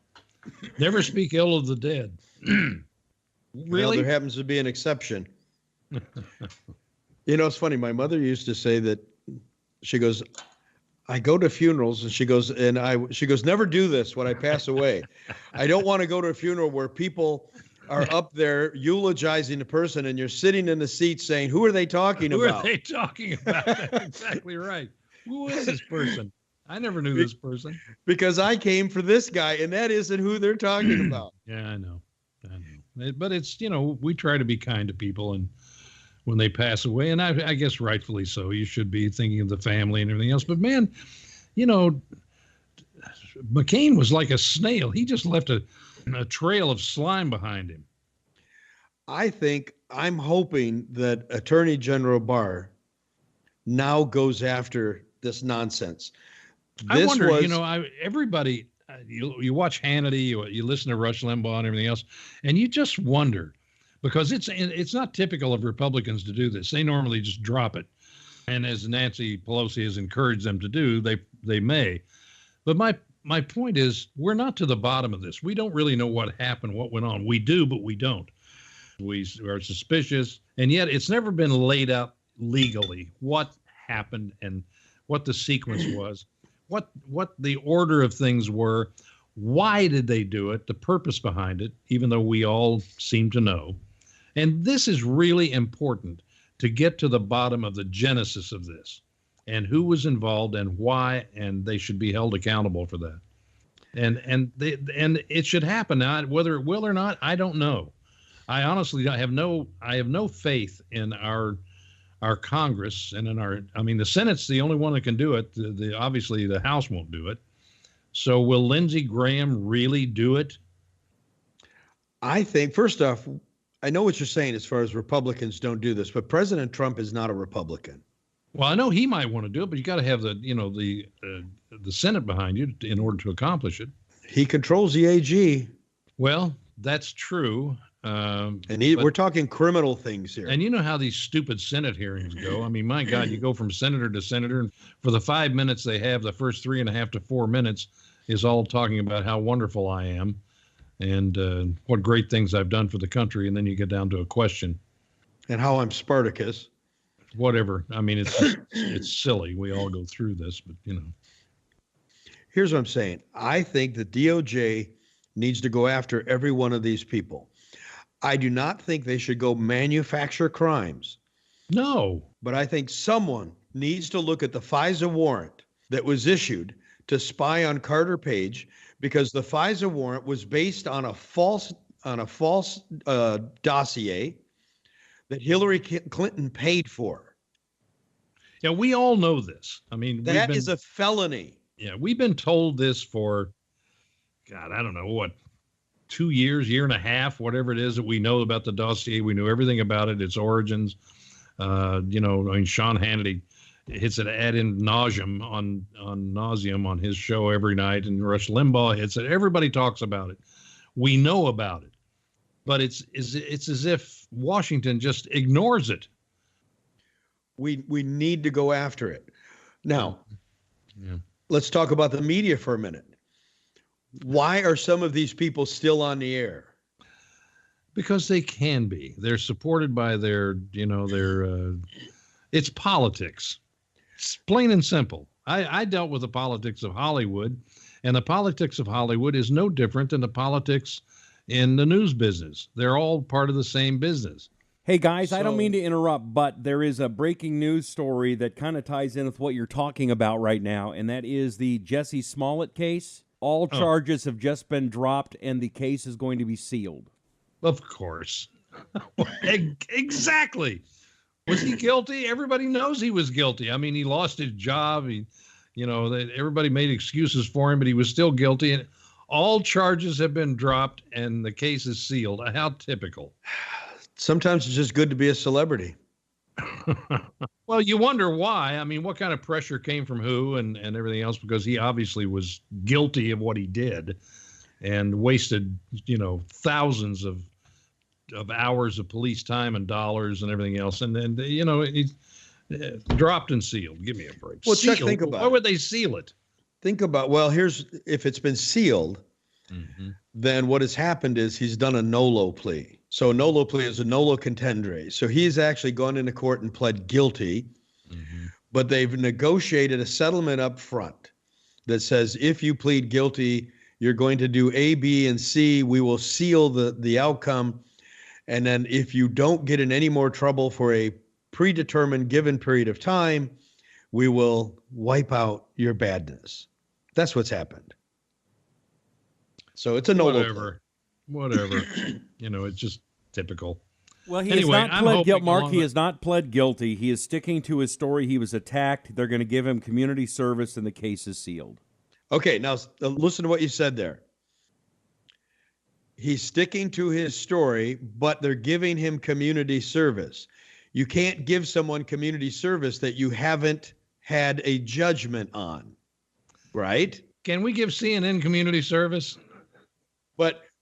Never speak ill of the dead. Really? Well, there happens to be an exception. It's funny. My mother used to say that, she goes, I go to funerals, and she goes, never do this when I pass away. I don't want to go to a funeral where people are up there eulogizing the person, and you're sitting in the seat saying, who are they talking about? Who are they talking about? That's exactly right. Who is this person? I never knew this person. Because I came for this guy, and that isn't who they're talking about. Yeah, I know. But it's, we try to be kind to people, and when they pass away, and I guess rightfully so, you should be thinking of the family and everything else. But man, McCain was like a snail. He just left a trail of slime behind him. I'm hoping that Attorney General Barr now goes after this nonsense. I wonder, everybody, you watch Hannity, you listen to Rush Limbaugh and everything else, and you just wonder, because it's not typical of Republicans to do this. They normally just drop it. And as Nancy Pelosi has encouraged them to do, they may. But my point is, we're not to the bottom of this. We don't really know what happened, what went on. We do, but we don't. We are suspicious, and yet it's never been laid out legally what happened and what the sequence was, what the order of things were, why did they do it, the purpose behind it, even though we all seem to know. And this is really important, to get to the bottom of the genesis of this and who was involved and why, and they should be held accountable for that. And it should happen. Now, whether it will or not, I don't know. I honestly have no faith in our Congress and in the Senate's the only one that can do it. Obviously the House won't do it. So will Lindsey Graham really do it? I think, first off, I know what you're saying as far as Republicans don't do this, but President Trump is not a Republican. Well, I know he might want to do it, but you got to have the Senate behind you in order to accomplish it. He controls the AG. Well, that's true. We're talking criminal things here. And you know how these stupid Senate hearings go. I mean, my God, you go from senator to senator, and for the 5 minutes they have, the first 3.5 to 4 minutes is all talking about how wonderful I am and what great things I've done for the country. And then you get down to a question. And how I'm Spartacus. Whatever. I mean, it's silly. We all go through this, but Here's what I'm saying. I think the DOJ needs to go after every one of these people. I do not think they should go manufacture crimes. No. But I think someone needs to look at the FISA warrant that was issued to spy on Carter Page, because the FISA warrant was based on a false dossier that Hillary Clinton paid for. Yeah, we all know this. I mean, that is a felony. Yeah, we've been told this for, God, I don't know what, 2 years, year and a half, whatever it is that we know about the dossier. We knew everything about it, its origins. Sean Hannity hits it ad nauseum on his show every night, and Rush Limbaugh hits it. Everybody talks about it. We know about it, but it's as if Washington just ignores it. We need to go after it. Now, yeah. Let's talk about the media for a minute. Why are some of these people still on the air? Because they can be. They're supported by their it's politics. It's plain and simple. I dealt with the politics of Hollywood, and the politics of Hollywood is no different than the politics in the news business. They're all part of the same business. Hey, guys, I don't mean to interrupt, but there is a breaking news story that kind of ties in with what you're talking about right now, and that is the Jussie Smollett case. All charges have just been dropped, and the case is going to be sealed. Of course. Exactly. Was he guilty? Everybody knows he was guilty. I mean, he lost his job. Everybody made excuses for him, but he was still guilty. And all charges have been dropped, and the case is sealed. How typical. Sometimes it's just good to be a celebrity. Well, you wonder why. I mean, what kind of pressure came from who and everything else, because he obviously was guilty of what he did and wasted, thousands of hours of police time and dollars and everything else. And then, he's dropped and sealed. Give me a break. Well, sealed? Chuck, think about Why would they seal it? Think about, if it's been sealed, then what has happened is he's done a nolo plea. So a nolo plea is a nolo contendere. So he's actually gone into court and pled guilty, but they've negotiated a settlement up front that says, if you plead guilty, you're going to do A, B, and C. We will seal the outcome. And then if you don't get in any more trouble for a predetermined given period of time, we will wipe out your badness. That's what's happened. So it's a nolo. Whatever. It's just typical. Well, he has not pled guilty, Mark. He has not pled guilty. He is sticking to his story. He was attacked. They're going to give him community service, and the case is sealed. Okay, now listen to what you said there. He's sticking to his story, but they're giving him community service. You can't give someone community service that you haven't had a judgment on, right? Can we give CNN community service?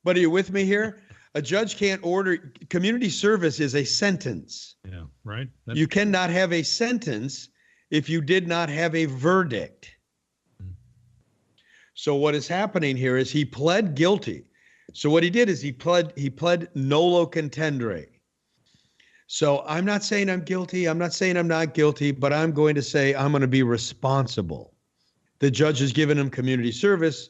But are you with me here? A judge can't order. Community service is a sentence. Yeah, right. You cannot have a sentence if you did not have a verdict. So what is happening here is he pled guilty. So what he did is he pled nolo contendere. So I'm not saying I'm guilty. I'm not saying I'm not guilty, but I'm going to say I'm going to be responsible. The judge has given him community service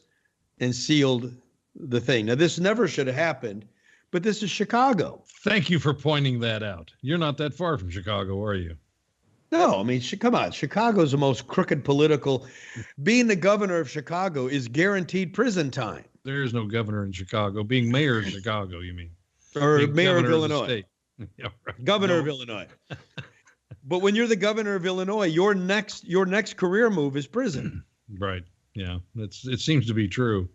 and sealed the thing. Now, this never should have happened, but this is Chicago. Thank you for pointing that out. You're not that far from Chicago, are you? No, I mean, come on. Chicago's the most crooked political. Being the governor of Chicago is guaranteed prison time. There is no governor in Chicago. Being mayor of Chicago, you mean? Or being mayor of governor Illinois. Yeah, right. Governor of Illinois. But when you're the governor of Illinois, your next career move is prison. Right. Yeah. It seems to be true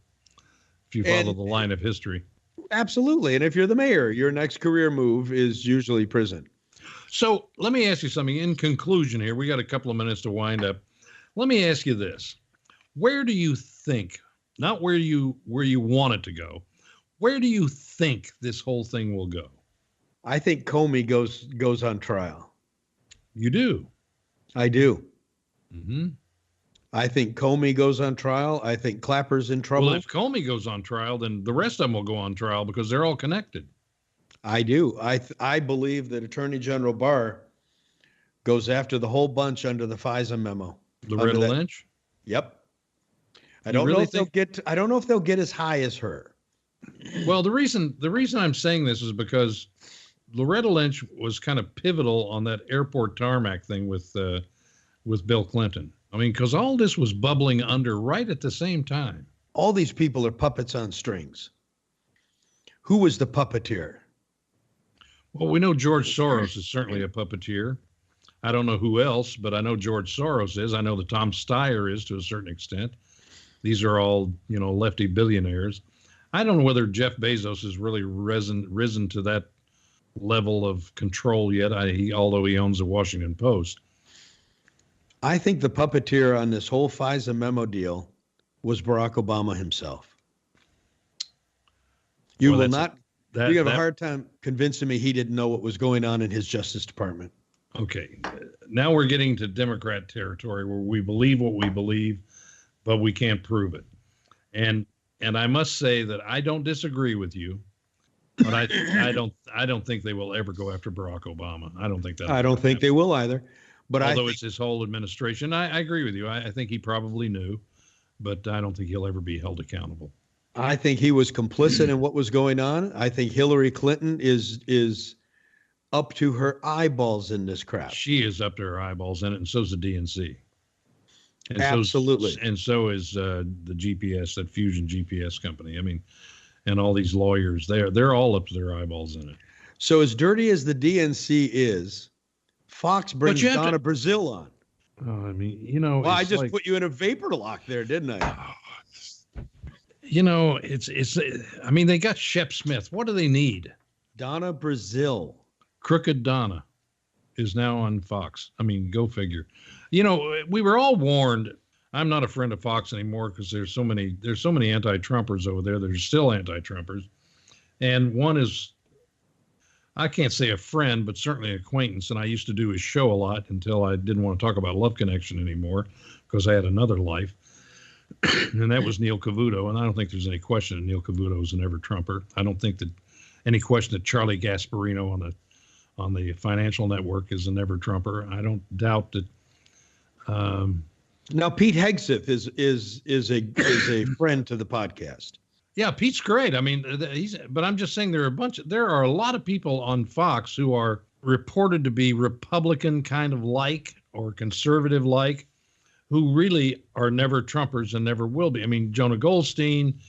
if you follow the line of history. Absolutely. And if you're the mayor, your next career move is usually prison. So let me ask you something. In conclusion here, we got a couple of minutes to wind up. Let me ask you this. Where do you think, not where you want it to go, where do you think this whole thing will go? I think Comey goes on trial. You do? I do. Mm-hmm. I think Comey goes on trial. I think Clapper's in trouble. Well, if Comey goes on trial, then the rest of them will go on trial because they're all connected. I do. I believe that Attorney General Barr goes after the whole bunch under the FISA memo. Loretta Lynch? Yep. I don't know if they'll get as high as her. Well, the reason I'm saying this is because Loretta Lynch was kind of pivotal on that airport tarmac thing with Bill Clinton. I mean, because all this was bubbling under right at the same time. All these people are puppets on strings. Who was the puppeteer? Well, we know George Soros is certainly a puppeteer. I don't know who else, but I know George Soros is. I know that Tom Steyer is to a certain extent. These are all, lefty billionaires. I don't know whether Jeff Bezos has really risen to that level of control yet, although he owns the Washington Post. I think the puppeteer on this whole FISA memo deal was Barack Obama himself. You have a hard time convincing me he didn't know what was going on in his Justice Department. Okay. Now we're getting to Democrat territory where we believe what we believe, but we can't prove it. And I must say that I don't disagree with you, but I don't think they will ever go after Barack Obama. I don't think that. I don't think they will either. But although it's his whole administration, I agree with you. I think he probably knew, but I don't think he'll ever be held accountable. I think he was complicit in what was going on. I think Hillary Clinton is up to her eyeballs in this crap. She is up to her eyeballs in it, and so's the DNC. And absolutely. So is the GPS, that Fusion GPS company. I mean, and all these lawyers, they're all up to their eyeballs in it. So as dirty as the DNC is, Fox brings Donna Brazile on. Oh, I mean, well, I just put you in a vapor lock there, didn't I? I mean, they got Shep Smith. What do they need? Donna Brazile. Crooked Donna. is now on Fox. I mean, go figure. You know, we were all warned. I'm not a friend of Fox anymore because there's so many anti-Trumpers over there. There's still anti-Trumpers. And one is, I can't say a friend, but certainly an acquaintance. And I used to do his show a lot until I didn't want to talk about Love Connection anymore because I had another life. And that was Neil Cavuto. And I don't think there's any question that Neil Cavuto is an ever-Trumper. I don't think that any question that Charlie Gasparino on the financial network is a never-Trumper. I don't doubt that. Now, Pete Hegseth is a friend to the podcast. Yeah, Pete's great. I mean, but I'm just saying there are a lot of people on Fox who are reported to be Republican kind of like or conservative like, who really are never Trumpers and never will be. I mean, Jonah Goldstein.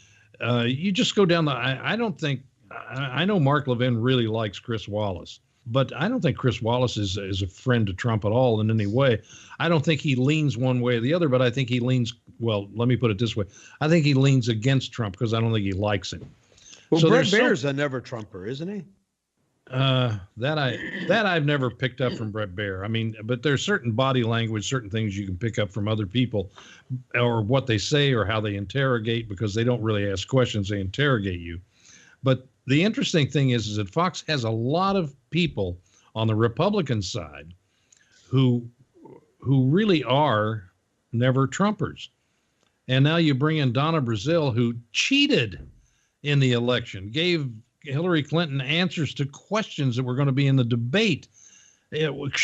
You just go down I don't think. I know Mark Levin really likes Chris Wallace, but I don't think Chris Wallace is a friend to Trump at all in any way. I don't think he leans one way or the other, but I think he leans, well, let me put it this way. I think he leans against Trump because I don't think he likes him. Well, so Brett Baer's a never Trumper, isn't he? That I've never picked up from Brett Baer. I mean, but there's certain body language, certain things you can pick up from other people or what they say or how they interrogate, because they don't really ask questions, they interrogate you. But the interesting thing is that Fox has a lot of people on the Republican side who really are never Trumpers. And now you bring in Donna Brazile, who cheated in the election, gave Hillary Clinton answers to questions that were going to be in the debate.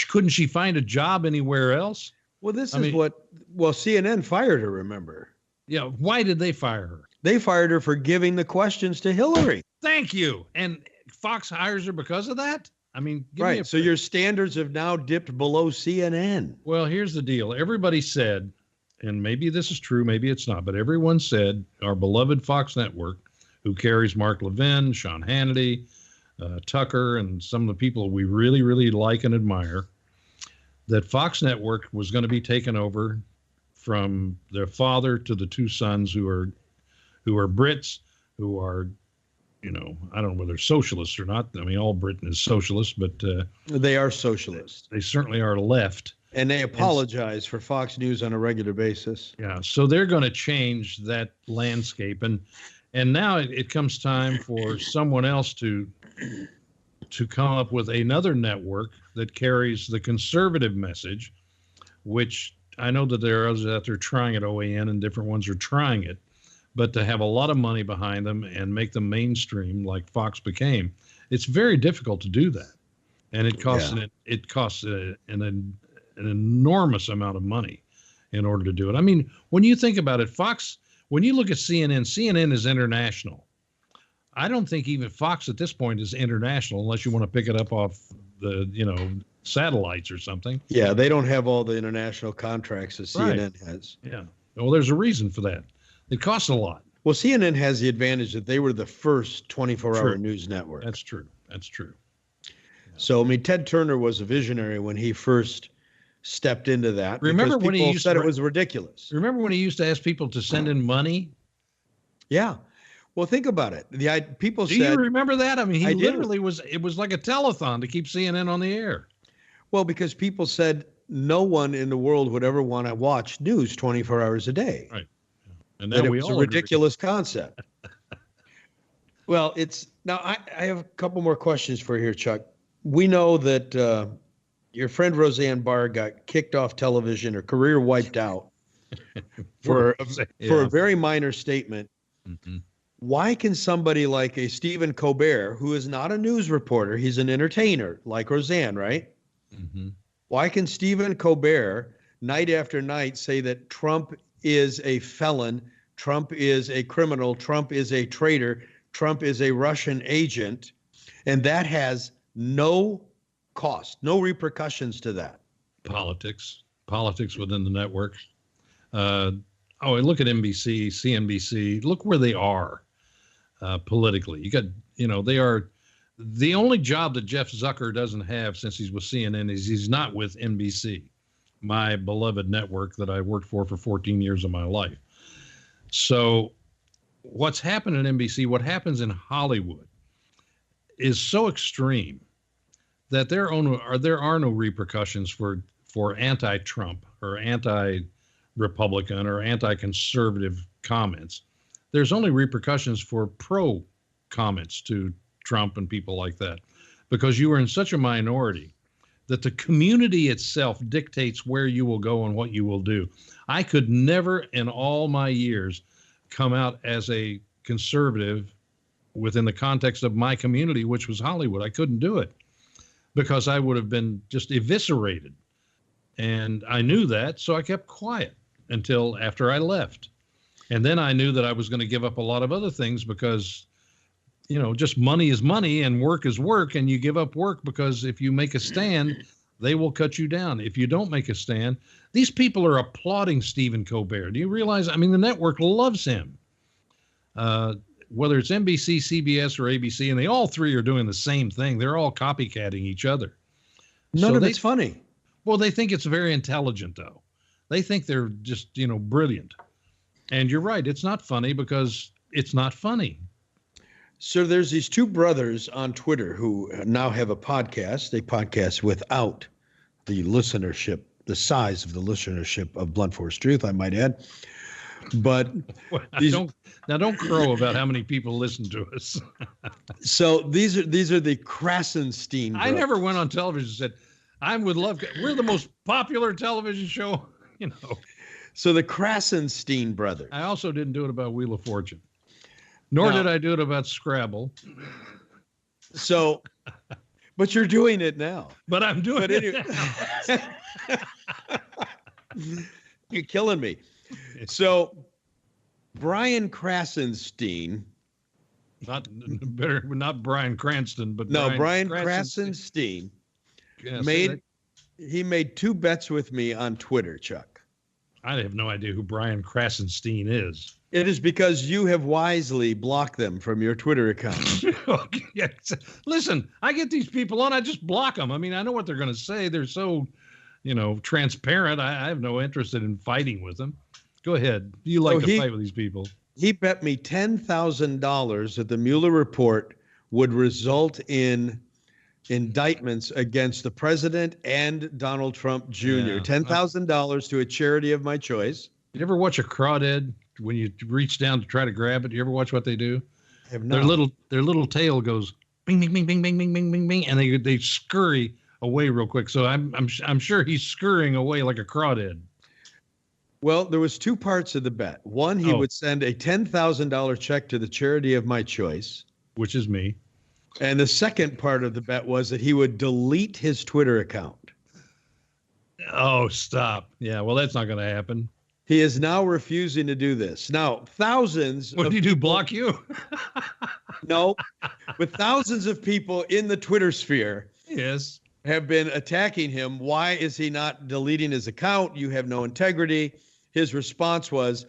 Couldn't she find a job anywhere else? Well, CNN fired her, remember? Yeah. Why did they fire her? They fired her for giving the questions to Hillary. Thank you. And Fox hires her because of that? I mean, right. So your standards have now dipped below CNN. Well, here's the deal. Everybody said, and maybe this is true, maybe it's not, but everyone said our beloved Fox network, who carries Mark Levin, Sean Hannity, Tucker, and some of the people we really, really like and admire, that Fox network was going to be taken over from their father to the two sons who are Brits, who are, you know, I don't know whether they're socialists or not. I mean, all Britain is socialist, but they are socialists. They certainly are left. And they apologize for Fox News on a regular basis. Yeah, so they're going to change that landscape, and now it comes time for someone else to come up with another network that carries the conservative message, which I know that there are others out there trying at OAN, and different ones are trying it. But to have a lot of money behind them and make them mainstream like Fox became, it's very difficult to do that, and it costs an enormous amount of money in order to do it. I mean, when you think about it, Fox, when you look at CNN is international. I don't think even Fox at this point is international unless you want to pick it up off the, satellites or something. Yeah, they don't have all the international contracts that CNN has. Yeah. Well, there's a reason for that. It costs a lot. Well, CNN has the advantage that they were the first 24-hour news network. That's true. Yeah. So, I mean, Ted Turner was a visionary when he first stepped into that. Remember when he said it was ridiculous? Remember when he used to ask people to send in money? Yeah. Well, think about it. People said. Do you remember that? I mean, he literally was. It was like a telethon to keep CNN on the air. Well, because people said no one in the world would ever want to watch news 24 hours a day. Right. And now we all a ridiculous concept. Well, I have a couple more questions for you here, Chuck. We know that your friend Roseanne Barr got kicked off television, her career wiped out for a very minor statement. Mm-hmm. Why can somebody like a Stephen Colbert, who is not a news reporter, he's an entertainer like Roseanne, right? Mm-hmm. Why can Stephen Colbert night after night say that Trump is a felon, Trump is a criminal, Trump is a traitor, Trump is a Russian agent, and that has no cost, no repercussions to that? Politics within the network. Look at NBC, CNBC. Look where they are politically. You got, they are. The only job that Jeff Zucker doesn't have since he's with CNN is he's not with NBC, my beloved network that I worked for 14 years of my life. So what's happened at NBC, what happens in Hollywood is so extreme that there are no repercussions for anti-Trump or anti-Republican or anti-conservative comments. There's only repercussions for pro comments to Trump and people like that, because you are in such a minority that the community itself dictates where you will go and what you will do. I could never in all my years come out as a conservative within the context of my community, which was Hollywood. I couldn't do it because I would have been just eviscerated. And I knew that, so I kept quiet until after I left. And then I knew that I was going to give up a lot of other things because, you know, just money is money and work is work. And you give up work because if you make a stand, they will cut you down. If you don't make a stand, these people are applauding Stephen Colbert. Do you realize? I mean, the network loves him. Whether it's NBC, CBS, or ABC, and they all three are doing the same thing. They're all copycatting each other. None of it's funny. Well, they think it's very intelligent, though. They think they're just, you know, brilliant. And you're right. It's not funny because it's not funny. So there's these two brothers on Twitter who now have a podcast. They podcast without the listenership, the size of the listenership of Blunt Force Truth, I might add. But don't crow about how many people listen to us. So these are the Krasenstein brothers. I never went on television and said, we're the most popular television show, you know. So the Krasenstein brothers. I also didn't do it about Wheel of Fortune, nor did I do it about Scrabble. So, but you're doing it now. But I'm doing it now. You're killing me. So, Brian Krasenstein. Not Bryan Cranston, but Brian Krasenstein made two bets with me on Twitter, Chuck. I have no idea who Brian Krasenstein is. It is because you have wisely blocked them from your Twitter account. Listen, I get these people on, I just block them. I mean, I know what they're going to say. They're so, you know, transparent. I have no interest in fighting with them. Go ahead. You like to fight with these people. He bet me $10,000 that the Mueller report would result in indictments against the president and Donald Trump Jr. Yeah. $10,000 to a charity of my choice. You ever watch a crawdad when you reach down to try to grab it? You ever watch what they do? I have not. Their little tail goes bing, bing, bing, bing, bing, bing, bing, bing, bing, and they scurry away real quick. So I'm sure he's scurrying away like a crawdad. Well, there was two parts of the bet. One, he would send a $10,000 check to the charity of my choice, which is me. And the second part of the bet was that he would delete his Twitter account. Oh, stop. Yeah, well, that's not going to happen. He is now refusing to do this. Now, thousands. What did he do, block you? No, but thousands of people in the Twitter sphere have been attacking him. Why is he not deleting his account? You have no integrity. His response was,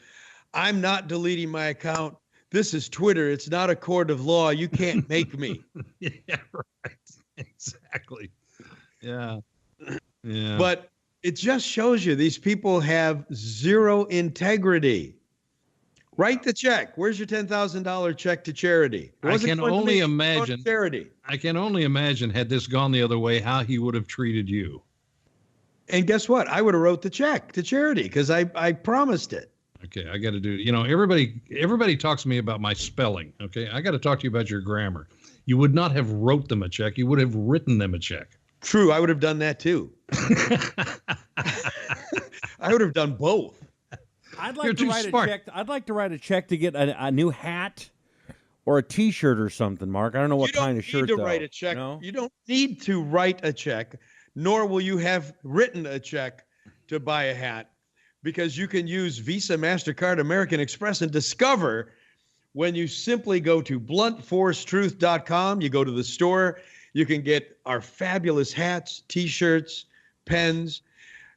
I'm not deleting my account. This is Twitter. It's not a court of law. You can't make me. Yeah, right. Exactly. Yeah. Yeah. But it just shows you these people have zero integrity. Write the check. Where's your $10,000 check to charity? I can only imagine. Charity. I can only imagine had this gone the other way, how he would have treated you. And guess what? I would have wrote the check to charity because I promised it. Okay, I got to do, you know, everybody talks to me about my spelling. Okay, I got to talk to you about your grammar. You would not have wrote them a check. You would have written them a check. True, I would have done that too. I would have done both. I'd like to write a check. I'd like to write a check to get a new hat or a T-shirt or something, Mark. I don't know what kind of shirt. You don't need to write a check. No? You don't need to write a check, nor will you have written a check to buy a hat, because you can use Visa, MasterCard, American Express, and Discover when you simply go to bluntforcetruth.com. You go to the store. You can get our fabulous hats, T-shirts, pens,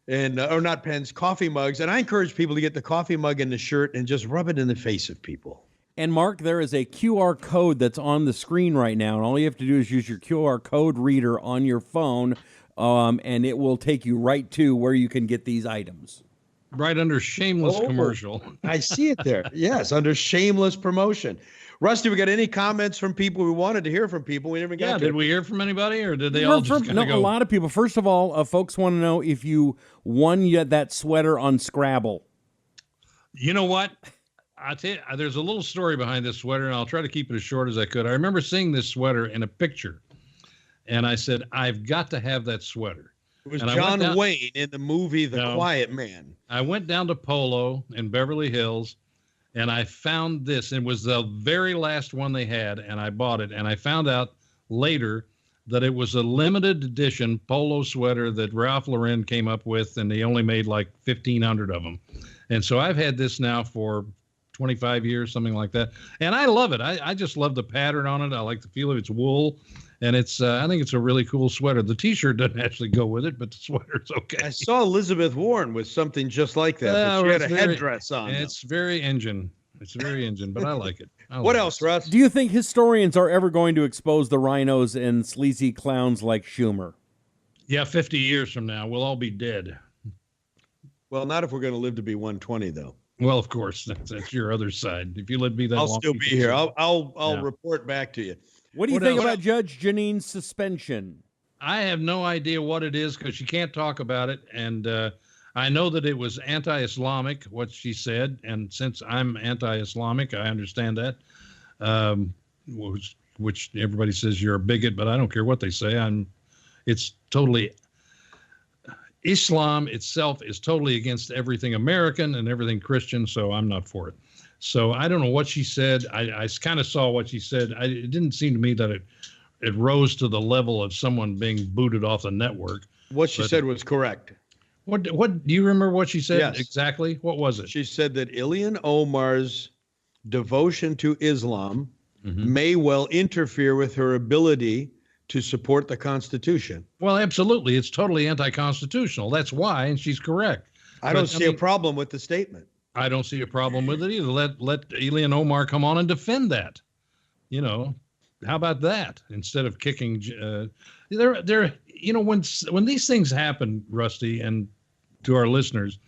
and or not pens, coffee mugs. And I encourage people to get the coffee mug and the shirt and just rub it in the face of people. And Mark, there is a QR code that's on the screen right now, and all you have to do is use your QR code reader on your phone, and it will take you right to where you can get these items. right under shameless commercial. I see it there. Yes, under shameless promotion. Rusty, we got any comments from people? We wanted to hear from people. We never got to. Did we hear from anybody, or did they all just kind of go? A lot of people. First of all, folks want to know if you won that sweater on Scrabble. You know what? I'll tell you, there's a little story behind this sweater, and I'll try to keep it as short as I could. I remember seeing this sweater in a picture, and I said, I've got to have that sweater. It was John Wayne in the movie The Quiet Man. I went down to Polo in Beverly Hills, and I found this. It was the very last one they had, and I bought it. And I found out later that it was a limited edition polo sweater that Ralph Lauren came up with, and they only made like 1,500 of them. And so I've had this now for 25 years, something like that. And I love it. I just love the pattern on it. I like the feel of its wool. And it's I think it's a really cool sweater. The T-shirt doesn't actually go with it, but the sweater's okay. I saw Elizabeth Warren with something just like that. But she had a headdress on. It's very engine. It's very engine, but I like it. What else, Russ? Do you think historians are ever going to expose the rhinos and sleazy clowns like Schumer? Yeah, 50 years from now, we'll all be dead. Well, not if we're going to live to be 120, though. Well, of course, that's your other side. If you live to be that long, I'll still be here. I'll report back to you. What do you think about Judge Janine's suspension? I have no idea what it is because she can't talk about it. And I know that it was anti-Islamic, what she said. And since I'm anti-Islamic, I understand that, which everybody says you're a bigot, but I don't care what they say. It's totally, Islam itself is totally against everything American and everything Christian, so I'm not for it. So I don't know what she said. I kind of saw what she said. It didn't seem to me that it rose to the level of someone being booted off the network. What she said was correct. What do you remember what she said? Yes. Exactly? What was it? She said that Ilhan Omar's devotion to Islam may well interfere with her ability to support the Constitution. Well, absolutely. It's totally anti-constitutional. That's why, and she's correct. I don't see a problem with the statement. I don't see a problem with it either. Let Ilhan Omar come on and defend that. You know, how about that? Instead of kicking, when these things happen, Rusty, and to our listeners,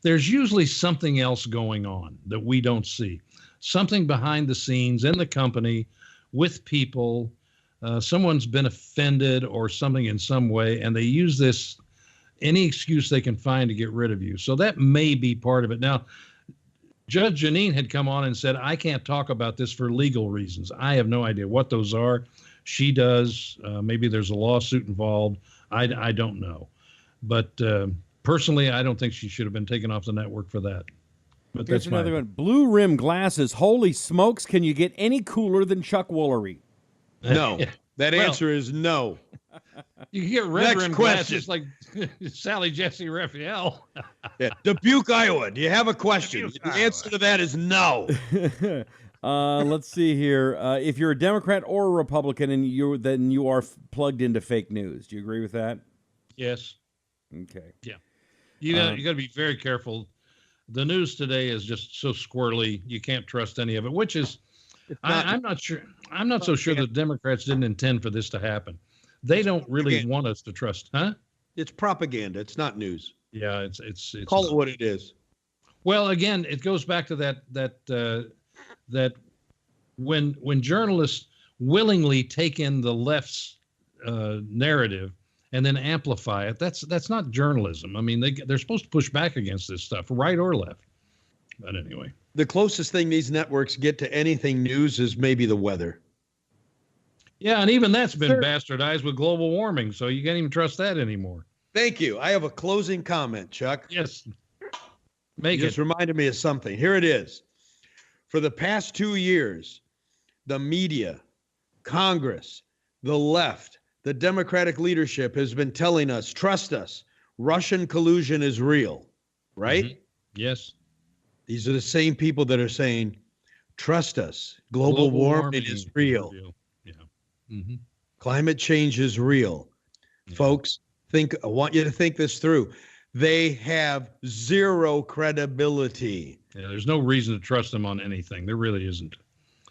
there's usually something else going on that we don't see. Something behind the scenes in the company with people. Someone's been offended or something in some way, and they use this, any excuse they can find to get rid of you. So that may be part of it. Now, Judge Janine had come on and said, I can't talk about this for legal reasons. I have no idea what those are. She does. Maybe there's a lawsuit involved. I don't know. But personally, I don't think she should have been taken off the network for that. But Here's that's another one. Blue rim glasses. Holy smokes, can you get any cooler than Chuck Woolery? No. That answer is no. You can get red rim glasses like Sally Jesse Raphael. Dubuque, Iowa. Do you have a question? The answer to that is no. Let's see here. If you're a Democrat or a Republican, and then you are plugged into fake news. Do you agree with that? Yes. Okay. Yeah. You got to be very careful. The news today is just so squirrely. You can't trust any of it, which is, I'm not sure. I'm not so sure the Democrats didn't intend for this to happen. They don't really want us to trust, huh? It's propaganda. It's not news. Yeah, it's call it what it is. Well, again, it goes back to that when journalists willingly take in the left's narrative and then amplify it, that's not journalism. I mean, they're supposed to push back against this stuff, right or left. But anyway. The closest thing these networks get to anything news is maybe the weather. Yeah, and even that's been bastardized with global warming, so you can't even trust that anymore. Thank you. I have a closing comment, Chuck. Yes. Just reminded me of something. Here it is. For the past 2 years, the media, Congress, the left, the Democratic leadership has been telling us, trust us, Russian collusion is real, right? Mm-hmm. Yes. These are the same people that are saying, trust us, global warming is real. Yeah. Mm-hmm. Climate change is real. Yeah. Folks, I want you to think this through. They have zero credibility. Yeah, there's no reason to trust them on anything. There really isn't.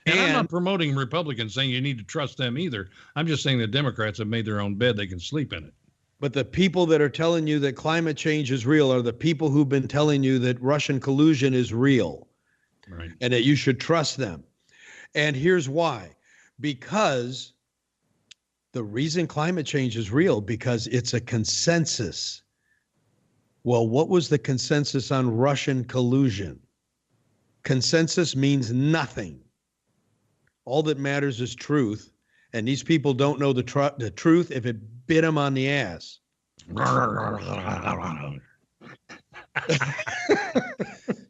And I'm not promoting Republicans saying you need to trust them either. I'm just saying the Democrats have made their own bed. They can sleep in it. But the people that are telling you that climate change is real are the people who've been telling you that Russian collusion is real, right, and that you should trust them. And here's why. Because the reason climate change is real, because it's a consensus. Well, what was the consensus on Russian collusion? Consensus means nothing. All that matters is truth. And these people don't know the truth if it bit them on the ass.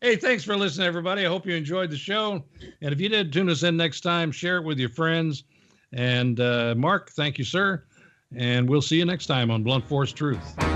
Hey, thanks for listening, everybody. I hope you enjoyed the show. And if you did, tune us in next time. Share it with your friends. And Mark, thank you, sir. And we'll see you next time on Blunt Force Truth.